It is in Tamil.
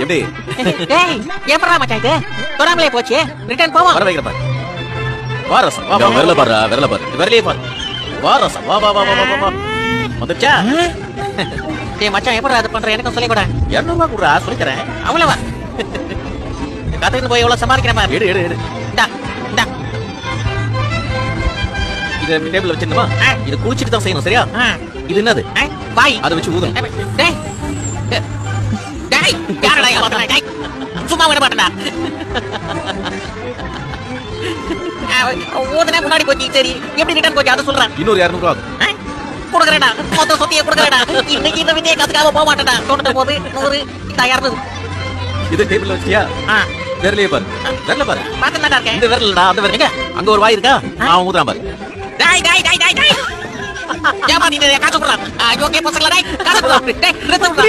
எப்படி டேய் எப்பறா மச்சான் இது தொடாமலே போச்சு ரிட்டர்ன் போவோம் வர வைக்கிறப்ப வா ரசம் வா விரல பாரு விரல பாரு விரலே பாரு வா ரசம் வா வா வா வா வா வந்துச்சா டேய் மச்சான் எப்பறா அது பண்ற எனக்கும் சொல்லி கூட 200 ரூபாய் குடுறா சொல்லி தரேன் அவ்வளவா கதைக்கு போய் எவ்வளவு சமாளிக்கிற மாதிரி எடு எடு எடு டா டா இத டேபிள்ல வச்சிரணுமா இது குளிச்சிட்டு தான் செய்யணும் சரியா இது என்னது வாய் அத வச்சு ஊதணும் டேய் டேய் யாரடா ஏமாத்துறா டேய் சும்மா விட மாட்டடா ஓதனே முன்னாடி போச்சு சரி எப்படி ரிட்டர்ன் போச்சு அத சொல்றேன் இன்னொரு 200 ரூபாய் குடுக்குறேடா மொத்த சொத்தியை குடுக்குறேடா இன்னைக்கு இந்த விதியை காசுக்காக போக மாட்டேடா 99 100 200 இது டேபிள்ல வச்சியா விரலே பாரு விரல பாரு பாத்துட்டா இருக்கேன் இந்த விரலடா அந்த விரல் அங்க ஒரு வாய் இருக்கா அவன் ஊதுறான் பாரு டேய் டேய் டேய் டேய் டேய் ஏமா நீ காசு குடுறா ஐயோ கே பசங்களா டேய் காசு குடுறா டேய் நிறுத்துடா